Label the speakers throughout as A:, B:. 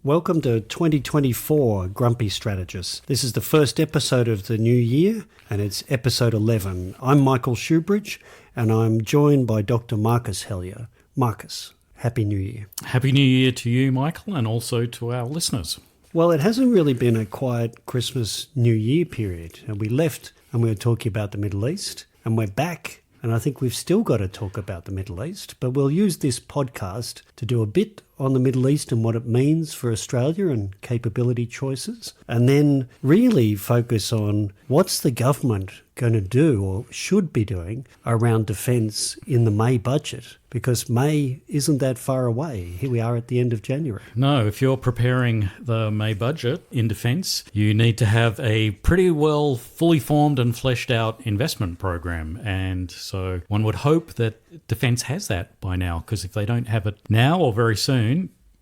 A: Welcome to 2024 Grumpy Strategists. This is the first episode of the new year, and it's episode 11. I'm Michael Shoebridge, and I'm joined by Dr. Marcus Hellier. Marcus, Happy New Year.
B: Happy New Year to you, Michael, and also to our listeners.
A: Well, it hasn't really been a quiet Christmas New Year period. And we left and we were talking about the Middle East, and we're back. And I think we've still got to talk about the Middle East, but we'll use this podcast to do a bit on the Middle East and what it means for Australia and capability choices, and then really focus on what's the government going to do or should be doing around defence in the May budget, because May isn't that far away. Here we are at the end of January.
B: No, if you're preparing the May budget in defence, you need to have a pretty well fully formed and fleshed out investment program. And so one would hope that defence has that by now, because if they don't have it now or very soon,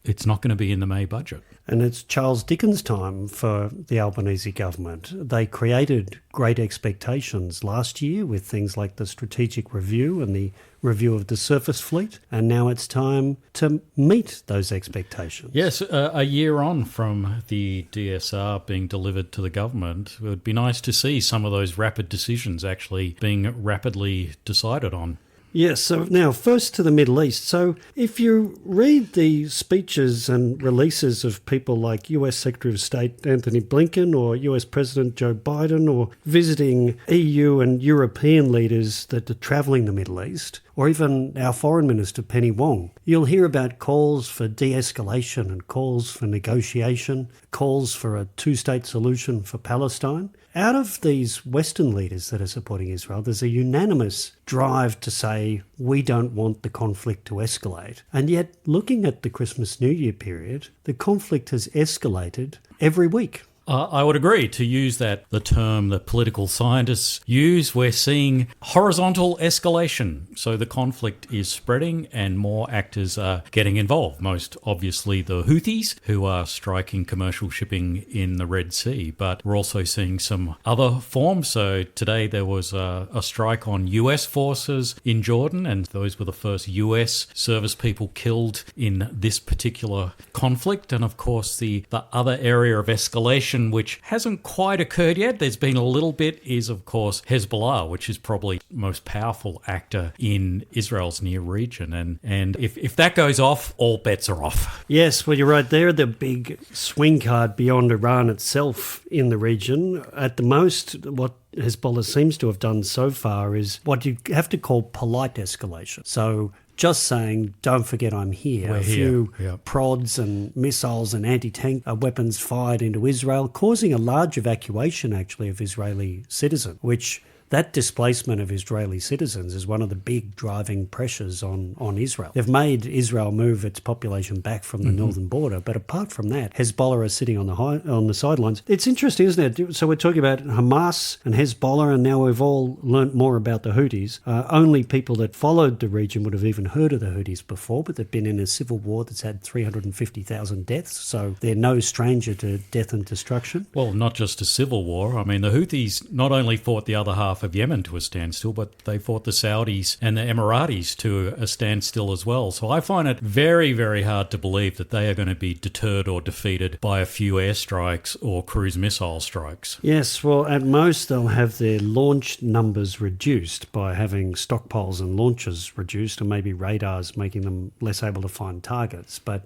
B: it's not going to be in the May budget.
A: And it's Charles Dickens' time for the Albanese government. They created great expectations last year with things like the strategic review and the review of the surface fleet, and now it's time to meet those expectations.
B: Yes, a year on from the DSR being delivered to the government, it would be nice to see some of those rapid decisions actually being rapidly decided on.
A: Yes, so now first to the Middle East. So if you read the speeches and releases of people like US Secretary of State Anthony Blinken or US President Joe Biden, or visiting EU and European leaders that are travelling the Middle East, or even our Foreign Minister Penny Wong, you'll hear about calls for de-escalation and calls for negotiation, calls for a two-state solution for Palestine. Out of these Western leaders that are supporting Israel, there's a unanimous drive to say we don't want the conflict to escalate. And yet, looking at the Christmas New Year period, the conflict has escalated every week.
B: I would agree. To use the term that political scientists use, we're seeing horizontal escalation. So the conflict is spreading and more actors are getting involved. Most obviously the Houthis, who are striking commercial shipping in the Red Sea. But we're also seeing some other forms. So today there was a strike on US forces in Jordan, and those were the first US service people killed in this particular conflict. And of course the other area of escalation, which hasn't quite occurred yet, there's been a little bit, is of course Hezbollah, which is probably the most powerful actor in Israel's near region. And if that goes off, all bets are off.
A: Yes, well, you're right. They're the big swing card beyond Iran itself in the region. At the most, what Hezbollah seems to have done so far is what you have to call polite escalation. So just saying, don't forget I'm here.
B: We're
A: a few
B: here.
A: prods and missiles and anti-tank weapons fired into Israel, causing a large evacuation, actually, of Israeli citizens, which that displacement of Israeli citizens is one of the big driving pressures on Israel. They've made Israel move its population back from the northern border, but apart from that, Hezbollah is sitting on the sidelines. It's interesting, isn't it? So we're talking about Hamas and Hezbollah, and now we've all learnt more about the Houthis. Only people that followed the region would have even heard of the Houthis before, but they've been in a civil war that's had 350,000 deaths, so they're no stranger to death and destruction.
B: Well, not just a civil war. I mean, the Houthis not only fought the other half of Yemen to a standstill, but they fought the Saudis and the Emiratis to a standstill as well. So I find it very, very hard to believe that they are going to be deterred or defeated by a few airstrikes or cruise missile strikes.
A: Yes, well, at most they'll have their launch numbers reduced by having stockpiles and launches reduced, and maybe radars making them less able to find targets. But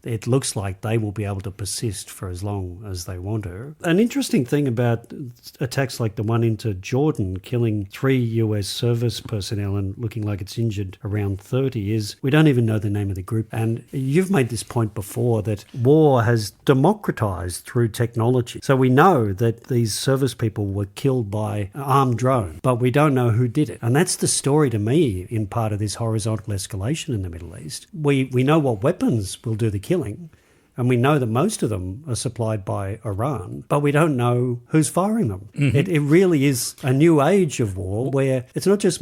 A: it looks like they will be able to persist for as long as they want to. An interesting thing about attacks like the one into Jordan, killing 3 US service personnel and looking like it's injured around 30, is we don't even know the name of the group. And you've made this point before that war has democratized through technology. So we know that these service people were killed by an armed drone, but we don't know who did it. And that's the story to me in part of this horizontal escalation in the Middle East. We know what weapons will do the killing, and we know that most of them are supplied by Iran, but we don't know who's firing them. It really is a new age of war where it's not just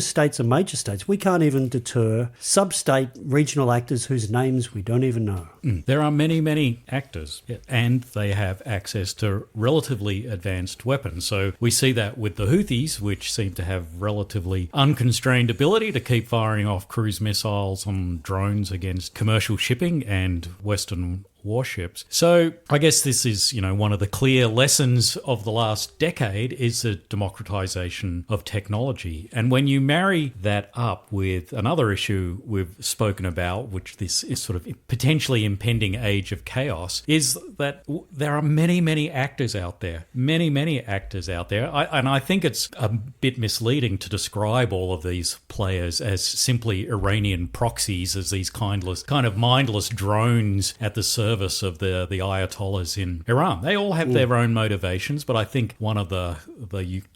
A: states and major states. We can't even deter sub-state regional actors whose names we don't even know.
B: There are many, many actors, and they have access to relatively advanced weapons. So we see that with the Houthis, which seem to have relatively unconstrained ability to keep firing off cruise missiles and drones against commercial shipping and Western warships. So I guess this is, one of the clear lessons of the last decade is the democratization of technology. And when you marry that up with another issue we've spoken about, which this is sort of potentially impending age of chaos, is that there are many, many actors out there. Many actors out there. And I think it's a bit misleading to describe all of these players as simply Iranian proxies, as these kind of mindless drones at the service of the Ayatollahs in Iran. They all have their own motivations, but I think one of the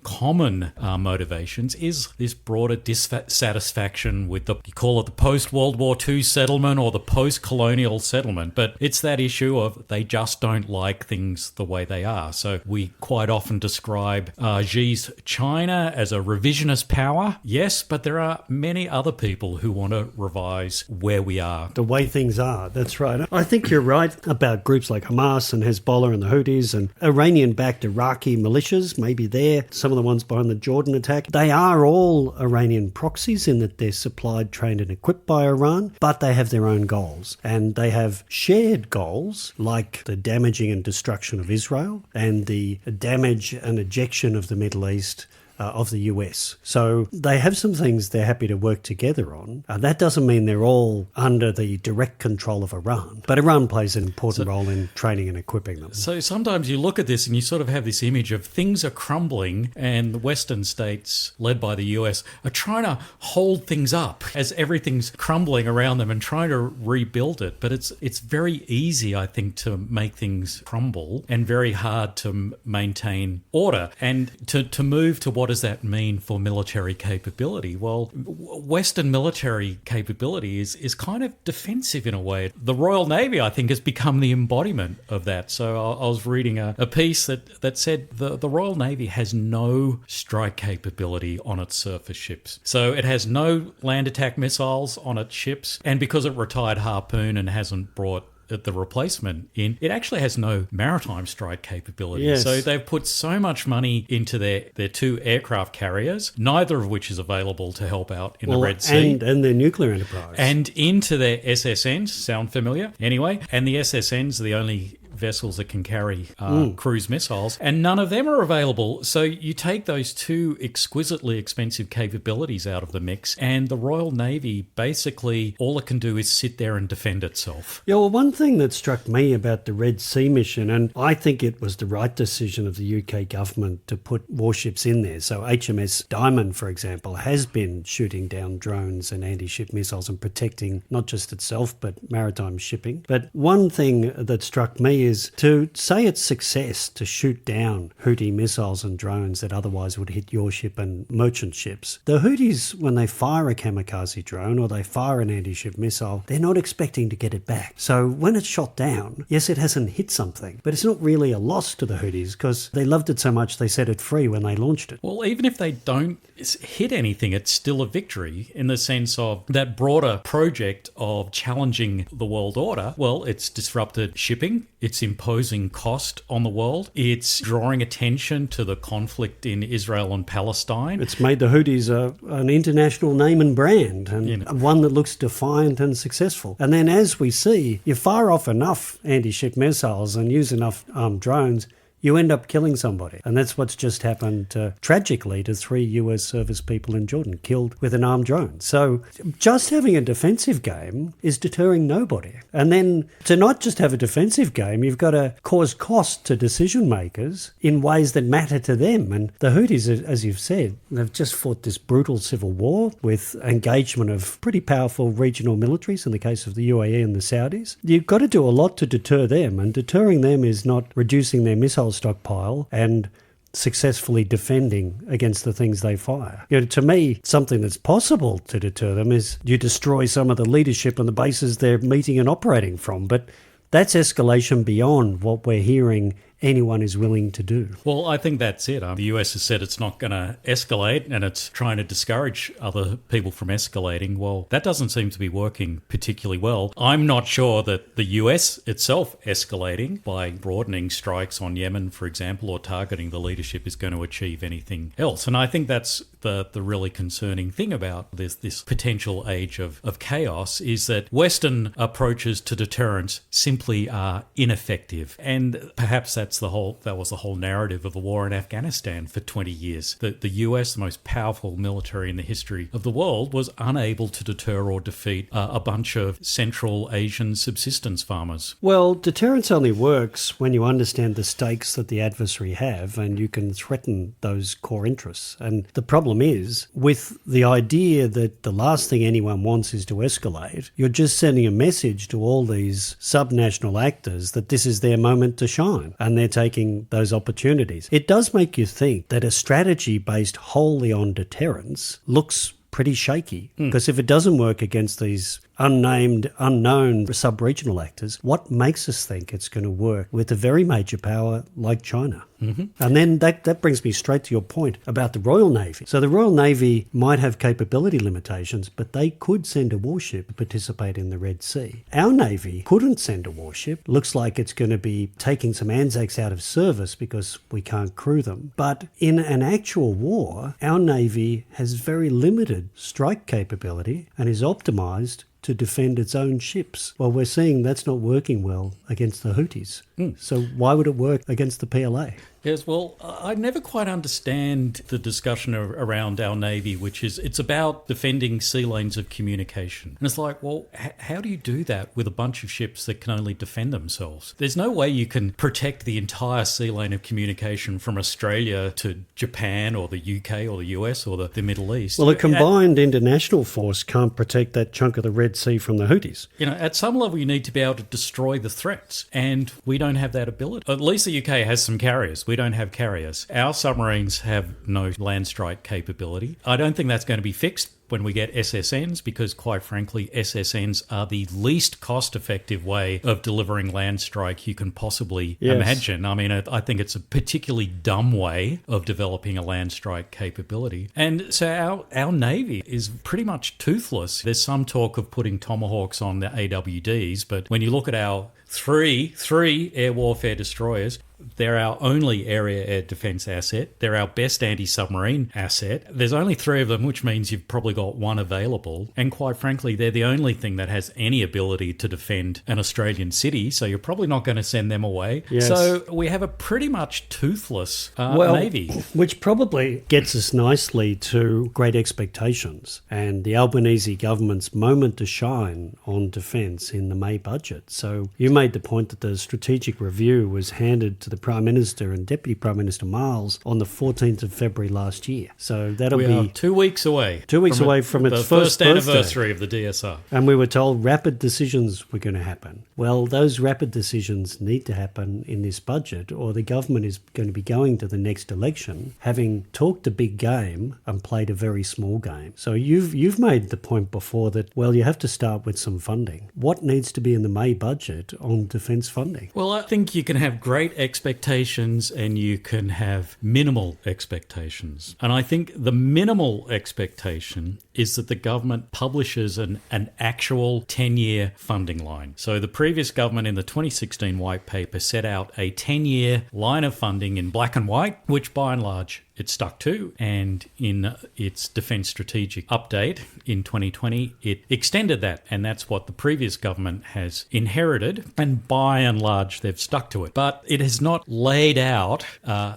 B: common motivations is this broader dissatisfaction with you call it the post-World War II settlement or the post-colonial settlement, but it's that issue of they just don't like things the way they are. So we quite often describe Xi's China as a revisionist power. Yes, but there are many other people who want to revise where we are.
A: The way things are, that's right. I think you're right about groups like Hamas and Hezbollah and the Houthis and Iranian-backed Iraqi militias, maybe they're some of the ones behind the Jordan attack. They are all Iranian proxies in that they're supplied, trained and equipped by Iran, but they have their own goals. And they have shared goals like the damaging and destruction of Israel and the damage and ejection of the Middle East of the US. So they have some things they're happy to work together on. That doesn't mean they're all under the direct control of Iran, but Iran plays an important role in training and equipping them.
B: So sometimes you look at this and you sort of have this image of things are crumbling and the Western states, led by the US, are trying to hold things up as everything's crumbling around them and trying to rebuild it. But it's very easy, I think, to make things crumble and very hard to maintain order and to move to what does that mean for military capability? Well, Western military capability is kind of defensive in a way. The Royal Navy, I think, has become the embodiment of that. So I was reading a piece that said the Royal Navy has no strike capability on its surface ships. So it has no land attack missiles on its ships. And because it retired Harpoon and hasn't brought the replacement in, it actually has no maritime strike capability.
A: Yes.
B: So they've put so much money into their two aircraft carriers, neither of which is available to help out in the Red Sea.
A: And their nuclear enterprise.
B: And into their SSNs, sound familiar? Anyway, and the SSNs are the only vessels that can carry cruise missiles, and none of them are available. So you take those two exquisitely expensive capabilities out of the mix, and the Royal Navy, basically, all it can do is sit there and defend itself.
A: Yeah, well, one thing that struck me about the Red Sea mission, and I think it was the right decision of the UK government to put warships in there. So HMS Diamond, for example, has been shooting down drones and anti-ship missiles and protecting not just itself, but maritime shipping. But one thing that struck me is to say it's success to shoot down Houthi missiles and drones that otherwise would hit your ship and merchant ships. The Houthis, when they fire a kamikaze drone or they fire an anti-ship missile, they're not expecting to get it back. So when it's shot down, yes, it hasn't hit something, but it's not really a loss to the Houthis because they loved it so much they set it free when they launched it.
B: Well, even if they don't hit anything, it's still a victory in the sense of that broader project of challenging the world order. Well, it's disrupted shipping, it's imposing cost on the world, it's drawing attention to the conflict in Israel and Palestine.
A: It's made the Houthis an international name and brand, and one that looks defiant and successful. And then as we see, you fire off enough anti-ship missiles and use enough armed drones, you end up killing somebody. And that's what's just happened, tragically, to 3 US service people in Jordan, killed with an armed drone. So just having a defensive game is deterring nobody. And then to not just have a defensive game, you've got to cause cost to decision makers in ways that matter to them. And the Houthis, as you've said, they've just fought this brutal civil war with engagement of pretty powerful regional militaries, in the case of the UAE and the Saudis. You've got to do a lot to deter them, and deterring them is not reducing their missile stockpile and successfully defending against the things they fire. To me, something that's possible to deter them is you destroy some of the leadership and the bases they're meeting and operating from. But that's escalation beyond what we're hearing anyone is willing to do.
B: Well, I think that's it. The US has said it's not going to escalate and it's trying to discourage other people from escalating. Well, that doesn't seem to be working particularly well. I'm not sure that the US itself escalating by broadening strikes on Yemen, for example, or targeting the leadership is going to achieve anything else. And I think that's the really concerning thing about this potential age of chaos is that Western approaches to deterrence simply are ineffective. And perhaps that was the whole narrative of the war in Afghanistan for 20 years. The US, the most powerful military in the history of the world, was unable to deter or defeat a bunch of Central Asian subsistence farmers.
A: Well, deterrence only works when you understand the stakes that the adversary have and you can threaten those core interests. And the problem is, with the idea that the last thing anyone wants is to escalate, you're just sending a message to all these subnational actors that this is their moment to shine and they're taking those opportunities. It does make you think that a strategy based wholly on deterrence looks pretty shaky, because if it doesn't work against these unnamed, unknown sub-regional actors, what makes us think it's going to work with a very major power like China? Mm-hmm. And then that brings me straight to your point about the Royal Navy. So the Royal Navy might have capability limitations, but they could send a warship to participate in the Red Sea. Our Navy couldn't send a warship. Looks like it's going to be taking some Anzacs out of service because we can't crew them. But in an actual war, our Navy has very limited strike capability and is optimised to defend its own ships. Well, we're seeing that's not working well against the Houthis. So why would it work against the PLA?
B: Yes, well, I never quite understand the discussion around our Navy, which is it's about defending sea lanes of communication. And it's like, well, how do you do that with a bunch of ships that can only defend themselves? There's no way you can protect the entire sea lane of communication from Australia to Japan or the UK or the US or the Middle East.
A: Well, a combined international force can't protect that chunk of the Red Sea from the Houthis.
B: You know, at some level, you need to be able to destroy the threats, and we don't have that ability. At least the UK has some carriers. We don't have carriers. Our submarines have no land strike capability. I don't think that's going to be fixed when we get SSNs, because quite frankly, SSNs are the least cost-effective way of delivering land strike you can possibly imagine. I mean, I think it's a particularly dumb way of developing a land strike capability. And so our Navy is pretty much toothless. There's some talk of putting Tomahawks on the AWDs, but when you look at our three air warfare destroyers, they're our only area air defence asset. They're our best anti-submarine asset. There's only 3 of them, which means you've probably got 1 available. And quite frankly, they're the only thing that has any ability to defend an Australian city, so you're probably not going to send them away.
A: Yes.
B: So we have a pretty much toothless Navy.
A: Which probably gets us nicely to Great Expectations and the Albanese government's moment to shine on defence in the May budget. So you made the point that the strategic review was handed to the Prime Minister and Deputy Prime Minister Miles on the 14th of February last year. So that'll be
B: 2 weeks away.
A: 2 weeks away from its
B: first
A: birthday.
B: anniversary of the DSR.
A: And we were told rapid decisions were going to happen. Well, those rapid decisions need to happen in this budget, or the government is going to be going to the next election having talked a big game and played a very small game. So you've made the point before that, well, you have to start with some funding. What needs to be in the May budget on defence funding?
B: Well, I think you can have great expectations and you can have minimal expectations. And I think the minimal expectation is that the government publishes an actual 10-year funding line. So the previous government in the 2016 white paper set out a 10-year line of funding in black and white, which by and large it stuck to, and in its Defence Strategic Update in 2020, it extended that, and that's what the previous government has inherited, and by and large, they've stuck to it. But it has not laid out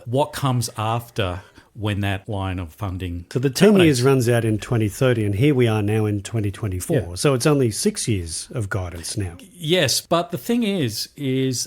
B: what comes after when that line of funding
A: So the 10 years runs out in 2030, and here we are now in 2024. Yeah. So it's only 6 years of guidance now.
B: Yes, but the thing is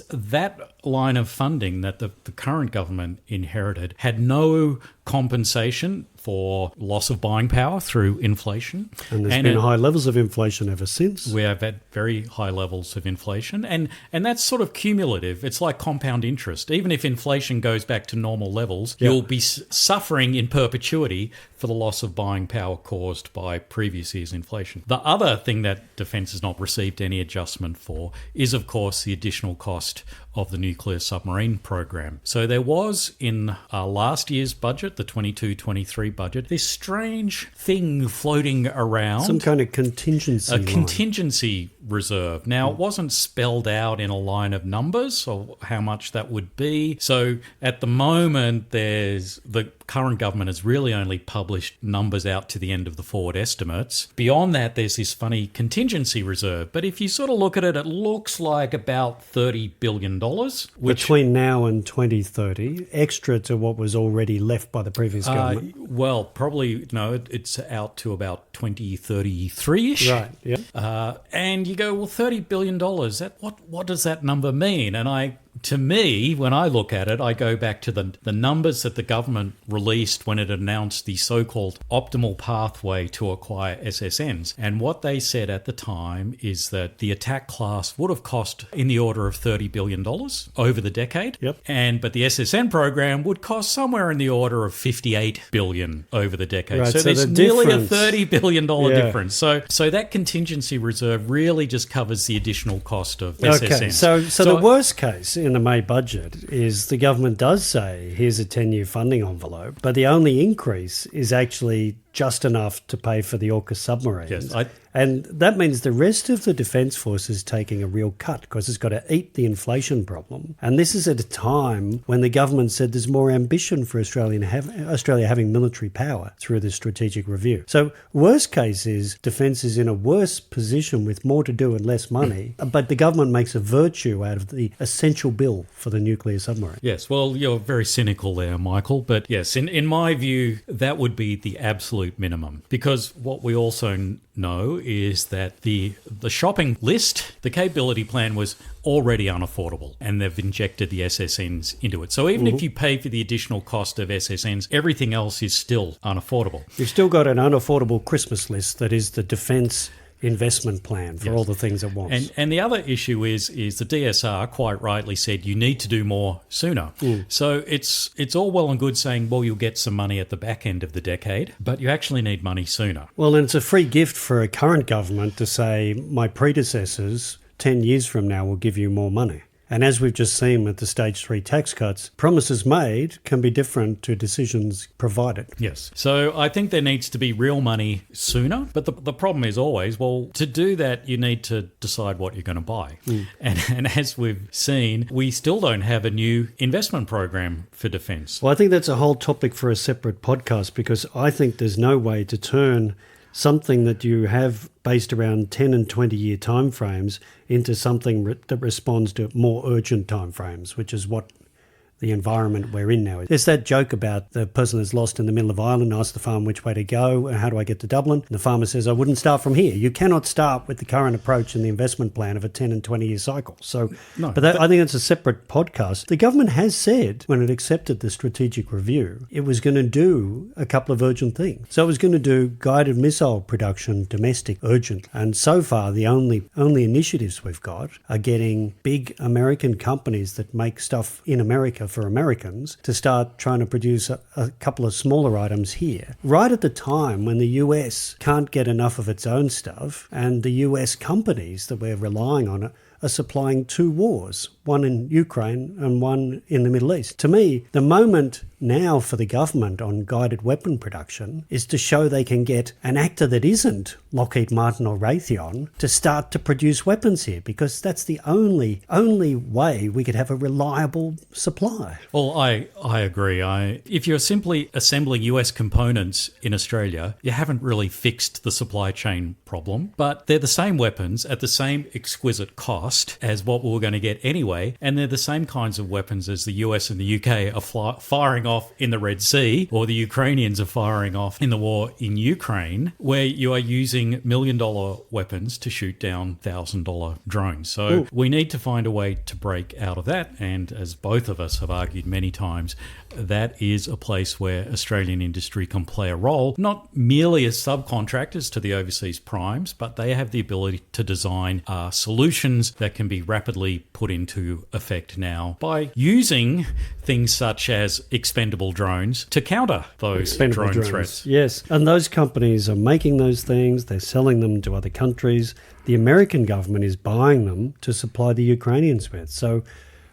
B: that line of funding that the current government inherited had no compensation for loss of buying power through inflation.
A: And there's been high levels of inflation ever since.
B: We have had very high levels of inflation, and that's sort of cumulative. It's like compound interest. Even if inflation goes back to normal levels, you'll be suffering in perpetuity for the loss of buying power caused by previous year's inflation. The other thing that Defence has not received any adjustment for is, of course, the additional cost of the nuclear submarine program. So there was in last year's budget, the 22-23 budget, this strange thing floating around.
A: Some kind of contingency
B: A
A: line.
B: contingency reserve. Now, it wasn't spelled out in a line of numbers or how much that would be. So at the moment, the current government has really only published numbers out to the end of the forward estimates. Beyond that, there's this funny contingency reserve. But if you sort of look at it, it looks like about $30 billion.
A: Between now and 2030, extra to what was already left by the previous government.
B: Well, probably, no, it's out to about 2033-ish.
A: Right, yeah.
B: And you go, well, $30 billion, what does that number mean? And to me, when I look at it, I go back to the numbers that the government released when it announced the so-called optimal pathway to acquire SSNs. And what they said at the time is that the attack class would have cost in the order of $30 billion over the decade.
A: Yep.
B: But the SSN program would cost somewhere in the order of $58 billion over the decade.
A: Right,
B: so there's
A: the
B: nearly
A: difference,
B: a $30 billion difference. So that contingency reserve really just covers the additional cost of SSNs.
A: Okay, so the worst case in the May budget is the government does say, here's a 10-year funding envelope, but the only increase is actually just enough to pay for the AUKUS submarines.
B: Yes,
A: and that means the rest of the Defence Force is taking a real cut because it's got to eat the inflation problem. And this is at a time when the government said there's more ambition for Australia having military power through the strategic review. So worst case is Defence is in a worse position with more to do and less money, but the government makes a virtue out of the essential bill for the nuclear submarine.
B: Yes, well, you're very cynical there, Michael. But yes, in my view, that would be the absolute minimum. Because what we also know is that the shopping list, the capability plan was already unaffordable, and they've injected the SSNs into it. So even if you pay for the additional cost of SSNs, everything else is still unaffordable.
A: You've still got an unaffordable Christmas list that is the defence investment plan for all the things it wants.
B: And the other issue is the DSR quite rightly said you need to do more sooner. So it's all well and good saying, well, you'll get some money at the back end of the decade, but you actually need money sooner.
A: Well, and it's a free gift for a current government to say, my predecessors 10 years from now will give you more money. And as we've just seen with the stage 3 tax cuts, promises made can be different to decisions provided.
B: Yes. So I think there needs to be real money sooner. But the problem is always, well, to do that, you need to decide what you're going to buy. And as we've seen, we still don't have a new investment program for defence.
A: Well, I think that's a whole topic for a separate podcast, because I think there's no way to turn something that you have based around 10 and 20-year timeframes into something that responds to more urgent timeframes, which is what the environment we're in now. There's that joke about the person that's lost in the middle of Ireland asks the farmer which way to go and how do I get to Dublin? And the farmer says, I wouldn't start from here. You cannot start with the current approach in the investment plan of a 10 and 20-year cycle. So, I think it's a separate podcast. The government has said when it accepted the strategic review, it was going to do a couple of urgent things. So it was going to do guided missile production, domestic, urgent. And so far, the only initiatives we've got are getting big American companies that make stuff in America for Americans to start trying to produce a couple of smaller items here. Right at the time when the US can't get enough of its own stuff and the US companies that we're relying on are supplying two wars, one in Ukraine and one in the Middle East. To me, the moment now for the government on guided weapon production is to show they can get an actor that isn't Lockheed Martin or Raytheon to start to produce weapons here, because that's the only way we could have a reliable supply.
B: Well, I agree. If you're simply assembling US components in Australia, you haven't really fixed the supply chain problem, but they're the same weapons at the same exquisite cost as what we were going to get anyway, and they're the same kinds of weapons as the US and the UK are firing off in the Red Sea, or the Ukrainians are firing off in the war in Ukraine, where you are using $1 million weapons to shoot down $1,000 drones. So we need to find a way to break out of that, and as both of us have argued many times, that is a place where Australian industry can play a role, not merely as subcontractors to the overseas primes, but they have the ability to design solutions that can be rapidly put into effect now by using things such as expendable drones to counter those drone threats.
A: Yes, and those companies are making those things, they're selling them to other countries. The American government is buying them to supply the Ukrainians with. So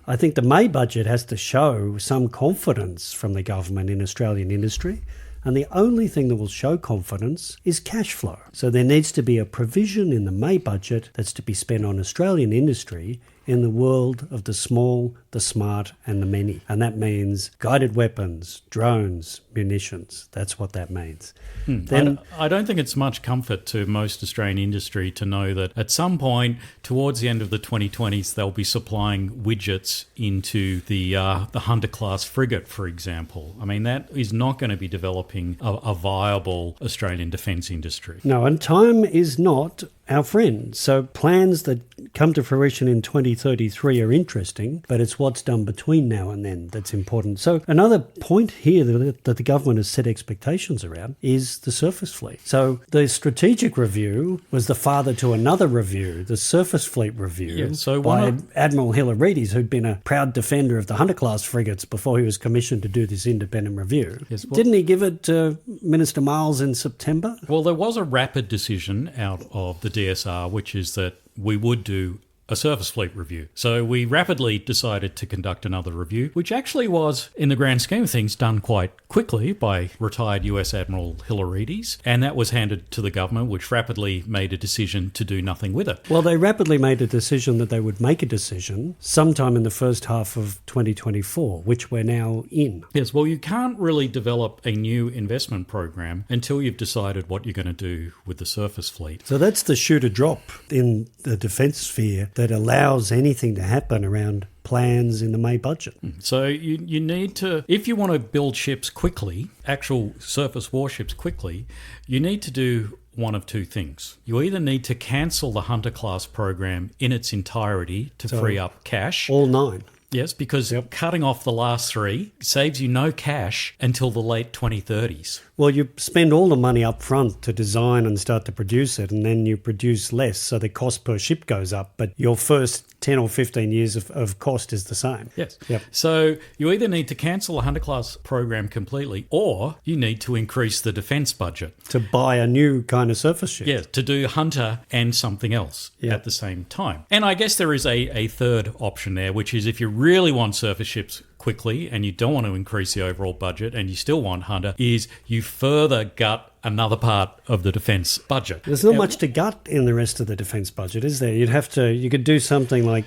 A: I think the May budget has to show some confidence from the government in Australian industry. And the only thing that will show confidence is cash flow. So there needs to be a provision in the May budget that's to be spent on Australian industry in the world of the small, the smart and the many. And that means guided weapons, drones, munitions. That's what that means. Then
B: I don't think it's much comfort to most Australian industry to know that at some point towards the end of the 2020s, they'll be supplying widgets into the Hunter-class frigate, for example. I mean, that is not going to be developing a viable Australian defence industry.
A: No, and time is not our friend. So plans that come to fruition in 2033 are interesting, but it's what's done between now and then that's important. So another point here that the government has set expectations around is the surface fleet. So the strategic review was the father to another review, the surface fleet review, by Admiral Hilarides, who'd been a proud defender of the Hunter-class frigates before he was commissioned to do this independent review.
B: Yes,
A: Didn't he give it to Minister Miles in September?
B: Well, there was a rapid decision out of the DSR, which is that we would do a surface fleet review. So we rapidly decided to conduct another review, which actually was, in the grand scheme of things, done quite quickly by retired US Admiral Hilarides, and that was handed to the government, which rapidly made a decision to do nothing with it.
A: Well, they rapidly made a decision that they would make a decision sometime in the first half of 2024, which we're now in.
B: Yes, well, you can't really develop a new investment program until you've decided what you're going to do with the surface fleet.
A: So that's the shoe to drop in the defence sphere that allows anything to happen around plans in the May budget.
B: So you need to, if you want to build ships quickly, actual surface warships quickly, you need to do one of two things. You either need to cancel the Hunter-class program in its entirety to free up cash.
A: All 9.
B: Yes, because cutting off the last 3 saves you no cash until the late 2030s.
A: Well, you spend all the money up front to design and start to produce it, and then you produce less, so the cost per ship goes up, but your first 10 or 15 years of cost is the same.
B: Yes.
A: Yep.
B: So you either need to cancel the Hunter-class program completely, or you need to increase the defence budget.
A: To buy a new kind of surface ship.
B: Yes, to do Hunter and something else at the same time. And I guess there is a third option there, which is if you really want surface ships quickly and you don't want to increase the overall budget and you still want Hunter, is you further gut another part of the defence budget.
A: There's not much to gut in the rest of the defence budget, is there? You could do something like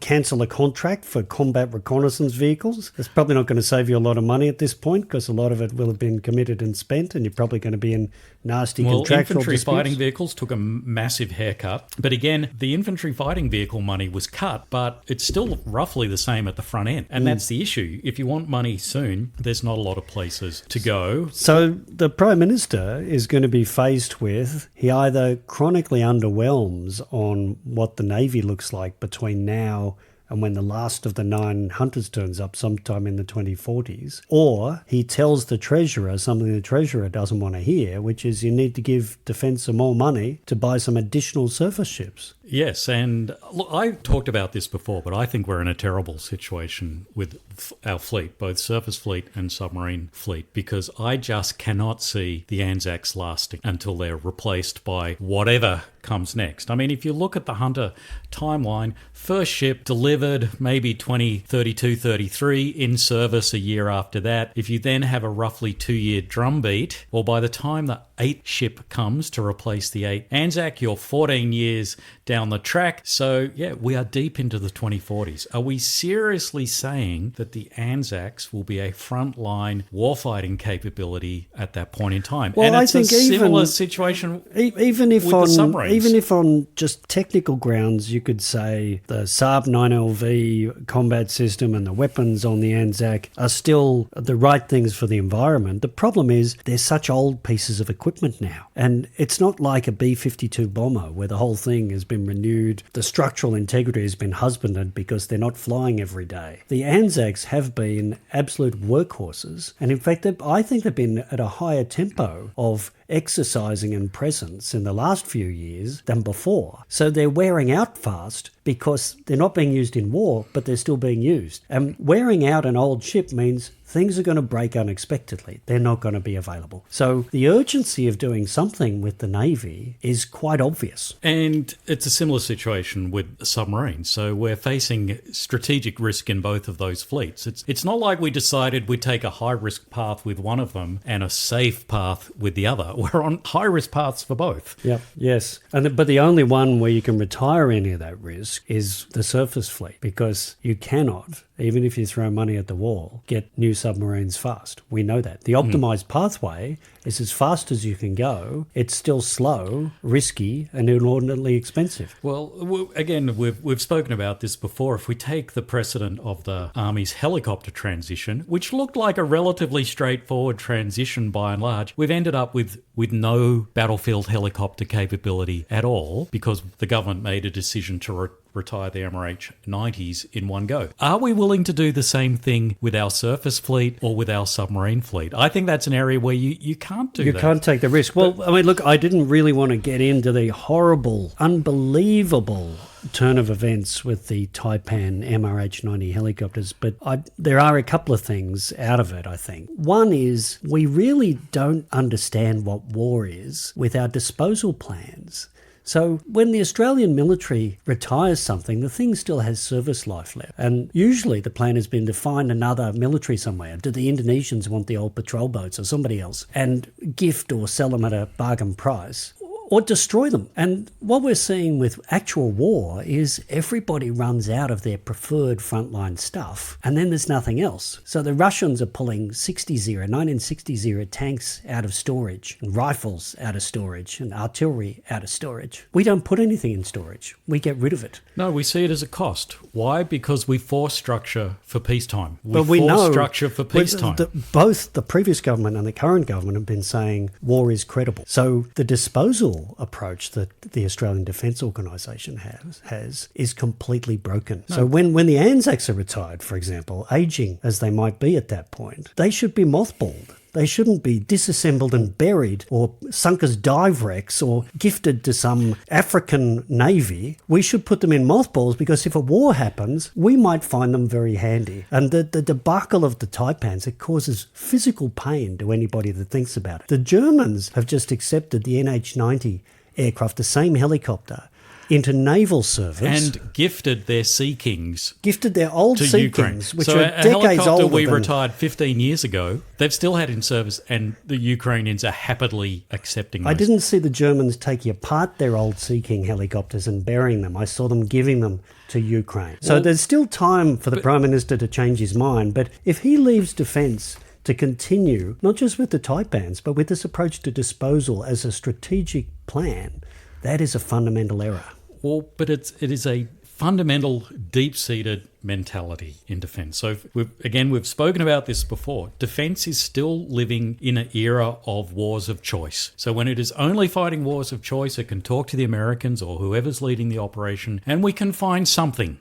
A: cancel a contract for combat reconnaissance vehicles. It's probably not going to save you a lot of money at this point because a lot of it will have been committed and spent, and you're probably going to be in nasty contractual
B: infantry
A: disputes.
B: Fighting vehicles took a massive haircut. But again, the infantry fighting vehicle money was cut, but it's still roughly the same at the front end. And that's the issue. If you want money soon, there's not a lot of places to go.
A: So the Prime Minister is going to be faced with, he either chronically underwhelms on what the Navy looks like between now and when the last of the 9 Hunters turns up sometime in the 2040s, or he tells the Treasurer something the Treasurer doesn't want to hear, which is you need to give Defence some more money to buy some additional surface ships.
B: Yes, and look, I talked about this before, but I think we're in a terrible situation with our fleet, both surface fleet and submarine fleet, because I just cannot see the Anzacs lasting until they're replaced by whatever comes next. I mean, if you look at the Hunter timeline, first ship delivered maybe 2032, 33, in service a year after that. If you then have a roughly 2-year drumbeat, well, by the time the 8th ship comes to replace the 8 Anzac, you're 14 years down the track. So, yeah, we are deep into the 2040s. Are we seriously saying that the Anzacs will be a frontline warfighting capability at that point in time?
A: Well,
B: and it's
A: I think
B: a similar situation
A: even if
B: with the submarines.
A: Even if on just technical grounds you could say the Saab 9LV combat system and the weapons on the Anzac are still the right things for the environment, the problem is they're such old pieces of equipment now. And it's not like a B-52 bomber where the whole thing has been renewed, the structural integrity has been husbanded because they're not flying every day. The Anzacs have been absolute workhorses, and in fact I think they've been at a higher tempo of exercising and presence in the last few years than before. So they're wearing out fast because they're not being used in war, but they're still being used. And wearing out an old ship means things are going to break unexpectedly. They're not going to be available. So the urgency of doing something with the Navy is quite obvious.
B: And it's a similar situation with submarines. So we're facing strategic risk in both of those fleets. It's not like we decided we'd take a high-risk path with one of them and a safe path with the other. We're on high-risk paths for both.
A: Yep. Yes. But the only one where you can retire any of that risk is the surface fleet, because you cannot, even if you throw money at the wall, get new submarines fast. We know that. The optimized pathway is as fast as you can go. It's still slow, risky, and inordinately expensive.
B: Well, again, we've spoken about this before. If we take the precedent of the Army's helicopter transition, which looked like a relatively straightforward transition by and large, we've ended up with no battlefield helicopter capability at all because the government made a decision to retire the MRH-90s in one go. Are we willing to do the same thing with our surface fleet or with our submarine fleet? I think that's an area where you can't do that.
A: You can't take the risk. Well, I mean, look, I didn't really want to get into the horrible, unbelievable turn of events with the Taipan MRH-90 helicopters, but there are a couple of things out of it, I think. One is we really don't understand what war is with our disposal plans. So when the Australian military retires something, the thing still has service life left. And usually the plan has been to find another military somewhere. Do the Indonesians want the old patrol boats or somebody else? And gift or sell them at a bargain price, or destroy them. And what we're seeing with actual war is everybody runs out of their preferred frontline stuff, and then there's nothing else. So the Russians are pulling 1960 tanks out of storage, and rifles out of storage, and artillery out of storage. We don't put anything in storage. We get rid of it.
B: No, we see it as a cost. Why? Because we force structure for peacetime.
A: We
B: force
A: know
B: structure for peacetime.
A: Both the previous government and the current government have been saying war is credible. So the disposal approach that the Australian Defence Organisation has is completely broken. No. So when the Anzacs are retired, for example, ageing as they might be at that point, they should be mothballed. They shouldn't be disassembled and buried or sunk as dive wrecks or gifted to some African navy. We should put them in mothballs because if a war happens, we might find them very handy. And the debacle of the Taipans, it causes physical pain to anybody that thinks about it. The Germans have just accepted the NH-90 aircraft, the same helicopter, into naval service.
B: And gifted their Sea Kings.
A: Gifted their old Sea
B: Ukraine.
A: Kings, which
B: so
A: are decades older. So a helicopter
B: we retired 15 years ago, they've still had in service, and the Ukrainians are happily accepting those.
A: I didn't see the Germans taking apart their old Sea King helicopters and burying them. I saw them giving them to Ukraine. So there's still time for the Prime Minister to change his mind, but if he leaves defence to continue, not just with the Taipans, but with this approach to disposal as a strategic plan, that is a fundamental error.
B: Well, but it is a fundamental, deep-seated mentality in defence. So, we've spoken about this before. Defence is still living in an era of wars of choice. So when it is only fighting wars of choice, it can talk to the Americans or whoever's leading the operation, and we can find something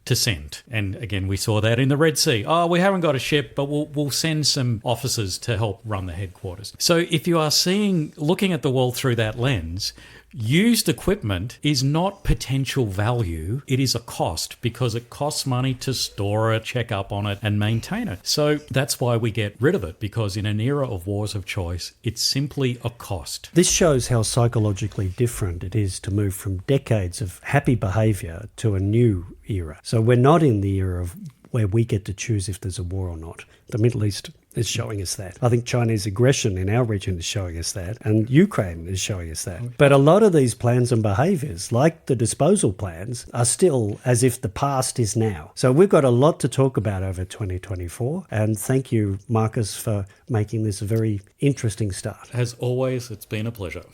B: to send. And again, we saw that in the Red Sea. Oh, we haven't got a ship, but we'll send some officers to help run the headquarters. So if you are looking at the world through that lens, used equipment is not potential value, it is a cost because it costs money to store it, check up on it, and maintain it. So that's why we get rid of it, because in an era of wars of choice, it's simply a cost.
A: This shows how psychologically different it is to move from decades of happy behaviour to a new era. So we're not in the era of where we get to choose if there's a war or not. The Middle East is showing us that. I think Chinese aggression in our region is showing us that, and Ukraine is showing us that. But a lot of these plans and behaviours, like the disposal plans, are still as if the past is now. So we've got a lot to talk about over 2024, and thank you, Marcus, for making this a very interesting start.
B: As always, it's been a pleasure.